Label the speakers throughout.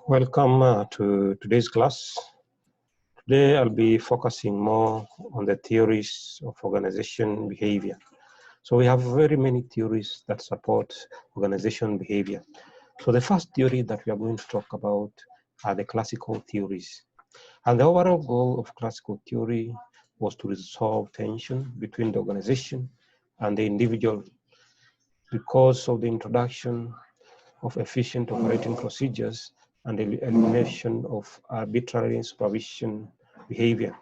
Speaker 1: Welcome to today's class. Today I'll be focusing more on the theories of organization behavior. So we have very many theories that support organization behavior. So the first theory that we are going to talk about are the classical theories. And the overall goal of classical theory was to resolve tension between the organization and the individual because of the introduction of efficient operating procedures and the elimination of arbitrary supervision behavior.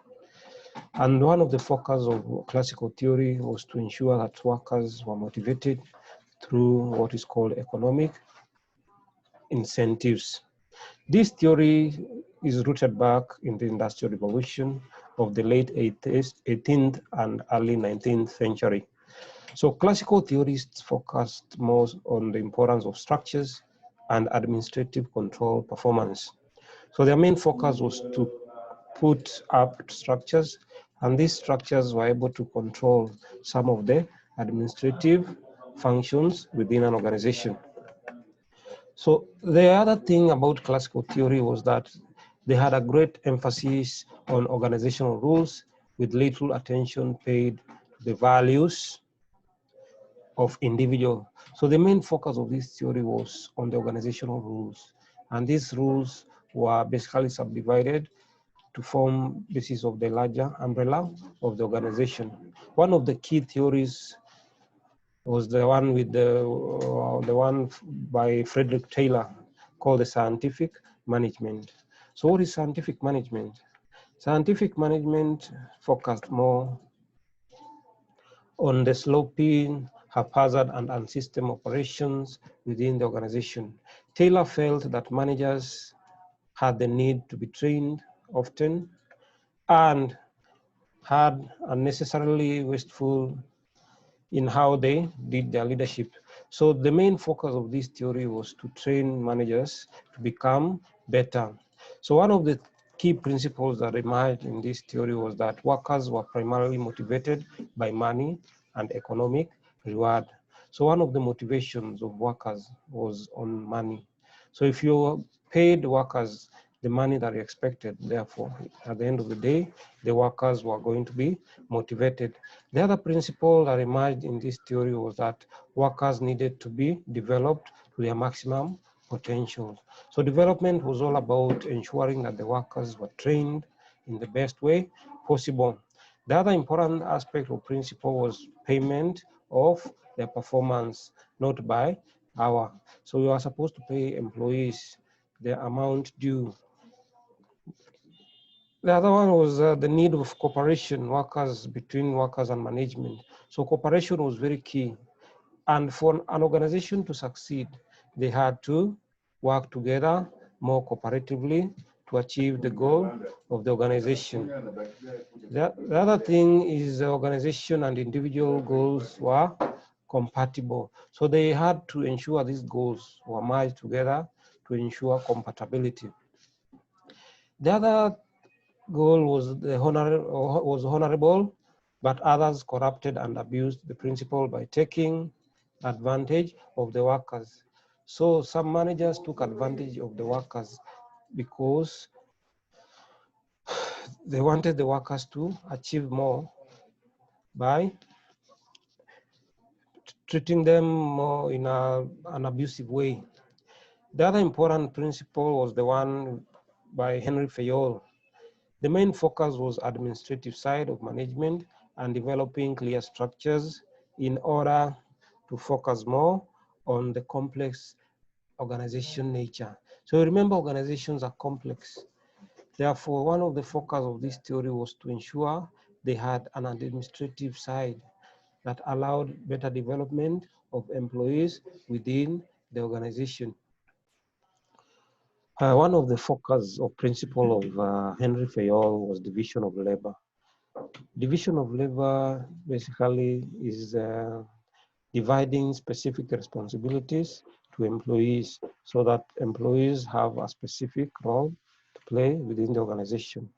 Speaker 1: And one of the focus of classical theory was to ensure that workers were motivated through what is called economic incentives. This theory is rooted back in the Industrial Revolution of the late 18th and early 19th century. So classical theorists focused more on the importance of structures and administrative control performance. So their main focus was to put up structures, and these structures were able to control some of the administrative functions within an organization. So the other thing about classical theory was that they had a great emphasis on organizational rules with little attention paid to the values of individual. So the main focus of this theory was on the organizational rules. And these rules were basically subdivided to form basis of the larger umbrella of the organization. One of the key theories was the one with the one by Frederick Taylor called the scientific management. So what is scientific management? Scientific management focused more on the sloping, haphazard, and unsystem operations within the organization. Taylor felt that managers had the need to be trained often and had unnecessarily wasteful in how they did their leadership. So the main focus of this theory was to train managers to become better. So one of the key principles that emerged in this theory was that workers were primarily motivated by money and economic reward. So one of the motivations of workers was on money. So if you paid workers the money that you expected, therefore, at the end of the day, the workers were going to be motivated. The other principle that emerged in this theory was that workers needed to be developed to their maximum potential. So development was all about ensuring that the workers were trained in the best way possible. The other important aspect or principle was payment of their performance, not by hour. So we are supposed to pay employees the amount due. The other one was the need of cooperation between workers and management. So cooperation was very key. And for an organization to succeed, they had to work together more cooperatively to achieve the goal of the organization. The other thing is the organization and individual goals were compatible. So they had to ensure these goals were merged together to ensure compatibility. The other goal was honorable, but others corrupted and abused the principle by taking advantage of the workers. So some managers took advantage of the workers because they wanted the workers to achieve more by treating them more in an abusive way. The other important principle was the one by Henry Fayol. The main focus was administrative side of management and developing clear structures in order to focus more on the complex organization nature. So remember, organizations are complex. Therefore, one of the focus of this theory was to ensure they had an administrative side that allowed better development of employees within the organization. One of the focus or principle of Henry Fayol was division of labor. Division of labor basically is dividing specific responsibilities to employees so that employees have a specific role to play within the organization.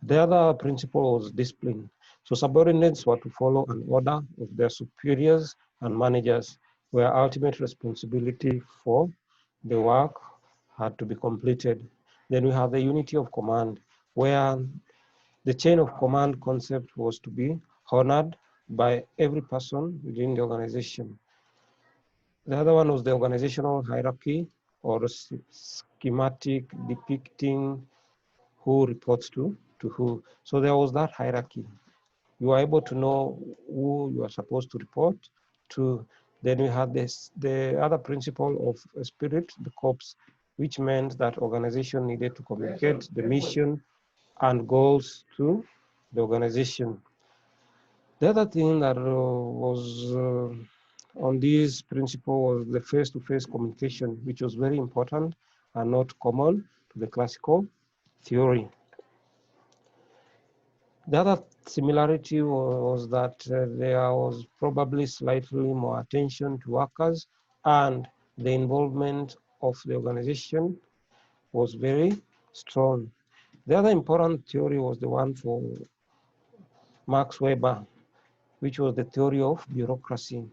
Speaker 1: The other principle was discipline. So subordinates were to follow an order of their superiors and managers, where ultimate responsibility for the work had to be completed. Then we have the unity of command, where the chain of command concept was to be honored by every person within the organization. The other one was the organizational hierarchy or schematic depicting who reports to who. So there was that hierarchy. You are able to know who you are supposed to report to. Then we had the other principle of spirit, the corps, which meant that organization needed to communicate the mission and goals to the organization. The other thing that was on this principle was the face-to-face communication, which was very important and not common to the classical theory. The other similarity was that there was probably slightly more attention to workers, and the involvement of the organization was very strong. The other important theory was the one for Max Weber, which was the theory of bureaucracy.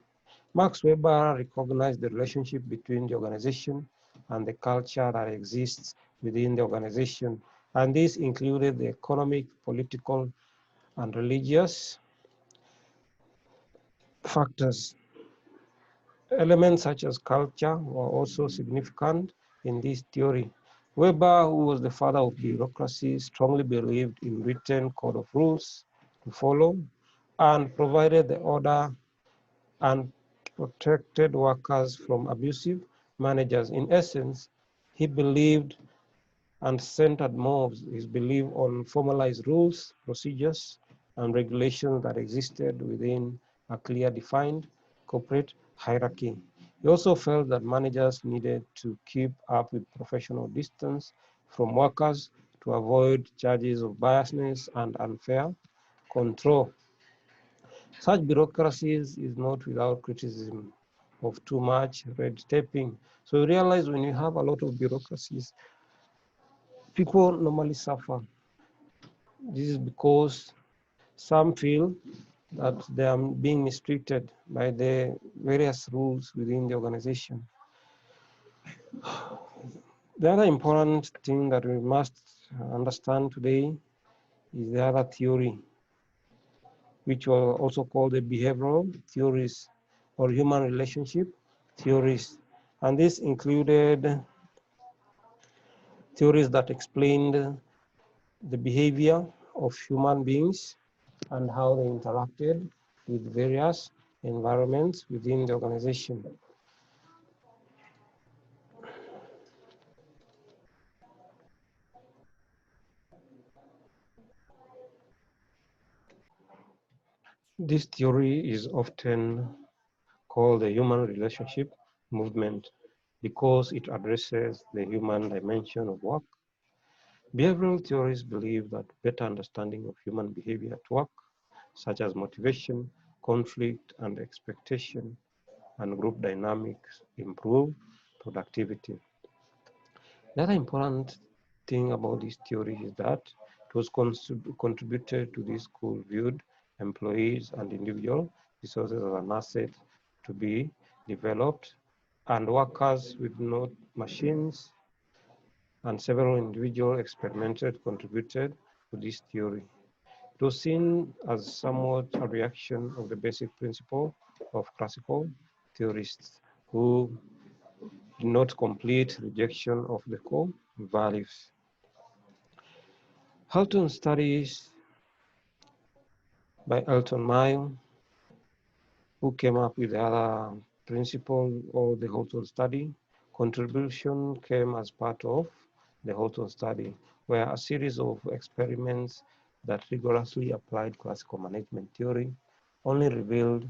Speaker 1: Max Weber recognized the relationship between the organization and the culture that exists within the organization, and this included the economic, political, and religious factors. Elements such as culture were also significant in this theory. Weber, who was the father of bureaucracy, strongly believed in written code of rules to follow and provided the order and protected workers from abusive managers. In essence, he believed and centered more his belief on formalized rules, procedures, and regulations that existed within a clear defined corporate hierarchy. He also felt that managers needed to keep up with professional distance from workers to avoid charges of biasness and unfair control. Such bureaucracies is not without criticism of too much red taping. So you realize when you have a lot of bureaucracies, people normally suffer. This is because some feel that they are being mistreated by the various rules within the organization. The other important thing that we must understand today is the other theory, which was also called the behavioral theories or human relationship theories. And this included theories that explained the behavior of human beings and how they interacted with various environments within the organization. This theory is often called the human relationship movement because it addresses the human dimension of work. Behavioral theories believe that better understanding of human behavior at work, such as motivation, conflict, and expectation, and group dynamics, improve productivity. The other important thing about this theory is that it was contributed to this school viewed employees and individual resources as an asset to be developed, and workers with not machines and several individual experimented contributed to this theory. It was seen as somewhat a reaction of the basic principle of classical theorists who did not complete rejection of the core values. Halton studies by Elton Mayo, who came up with the other principle of the Halton study. Contribution came as part of the Halton study, where a series of experiments that rigorously applied classical management theory only revealed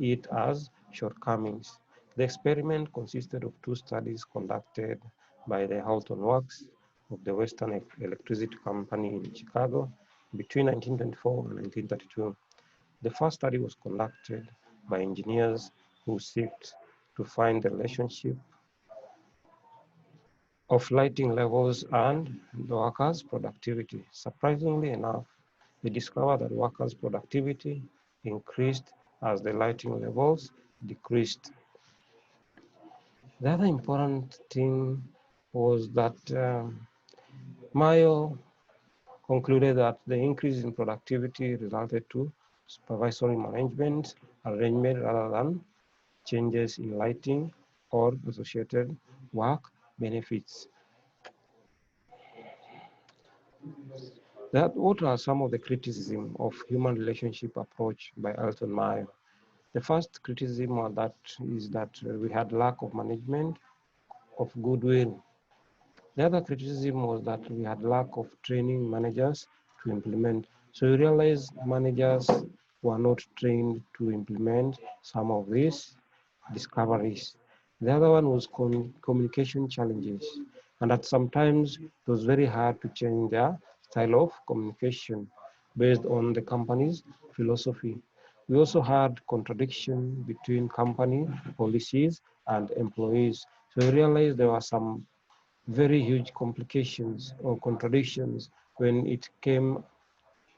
Speaker 1: it as shortcomings. The experiment consisted of two studies conducted by the Halton Works of the Western Electricity Company in Chicago between 1924 and 1932. The first study was conducted by engineers who sought to find the relationship of lighting levels and the workers' productivity. Surprisingly enough, they discovered that workers' productivity increased as the lighting levels decreased. The other important thing was that Mayo concluded that the increase in productivity resulted to supervisory management arrangement rather than changes in lighting or associated work benefits. What are some of the criticism of human relationship approach by Alton Mayo? The first criticism is that we had lack of management of goodwill. The other criticism was that we had lack of training managers to implement. So we realized managers were not trained to implement some of these discoveries. The other one was communication challenges, and that sometimes it was very hard to change their style of communication based on the company's philosophy. We also had contradiction between company policies and employees. So we realized there were some very huge complications or contradictions when it came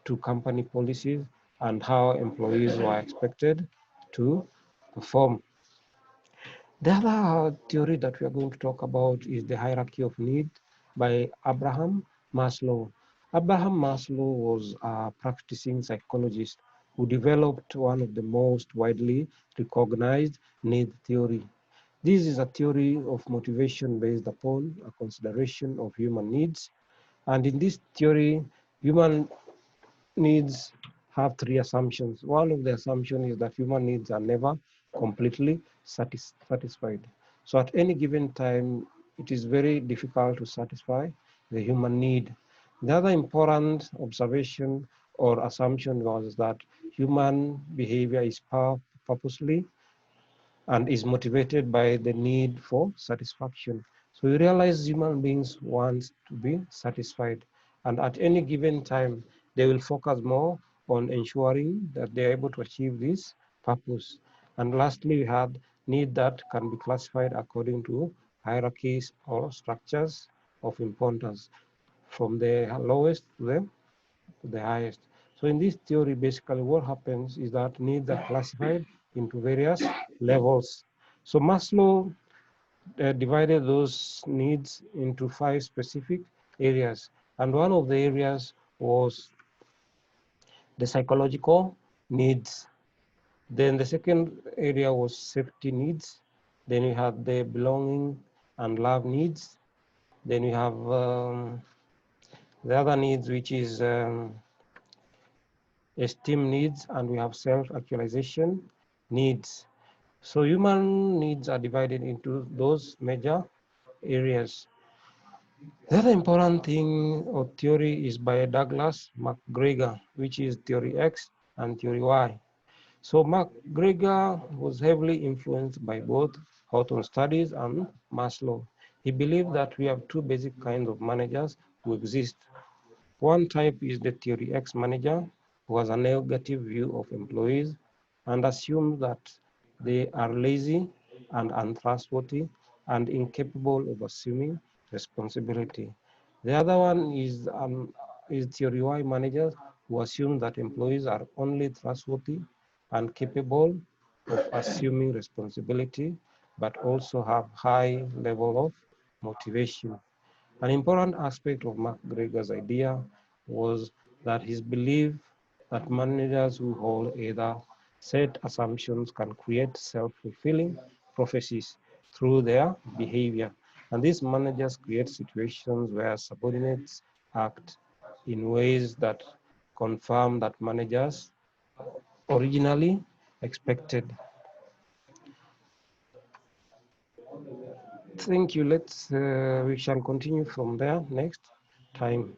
Speaker 1: to company policies and how employees were expected to perform. The other theory that we are going to talk about is the hierarchy of need by Abraham Maslow. Abraham Maslow was a practicing psychologist who developed one of the most widely recognized need theory. This is a theory of motivation based upon a consideration of human needs. And in this theory, human needs have three assumptions. One of the assumptions is that human needs are never completely satisfied. So at any given time, it is very difficult to satisfy the human need. The other important observation or assumption was that human behavior is purposely and is motivated by the need for satisfaction. So we realize human beings want to be satisfied, and at any given time, they will focus more on ensuring that they are able to achieve this purpose. And lastly, we had need that can be classified according to hierarchies or structures of importance, from the lowest to the highest. So in this theory, basically what happens is that needs are classified into various levels. So Maslow divided those needs into 5 specific areas. And one of the areas was the psychological needs. Then the second area was safety needs. Then we had the belonging and love needs. Then we have the other needs, which is esteem needs, and we have self-actualization needs. So human needs are divided into those major areas. The other important thing or theory is by Douglas MacGregor, which is theory X and theory Y. So MacGregor was heavily influenced by both Houghton studies and Maslow. He believed that we have two basic kinds of managers who exist. One type is the theory X manager, who has a negative view of employees and assumes that they are lazy and untrustworthy and incapable of assuming responsibility. The other one is theory Y managers, who assume that employees are only trustworthy and capable of assuming responsibility, but also have high level of motivation. An important aspect of MacGregor's idea was that his belief that managers who hold either set assumptions can create self-fulfilling prophecies through their behavior. And these managers create situations where subordinates act in ways that confirm that managers originally expected. Thank you. We shall continue from there next time.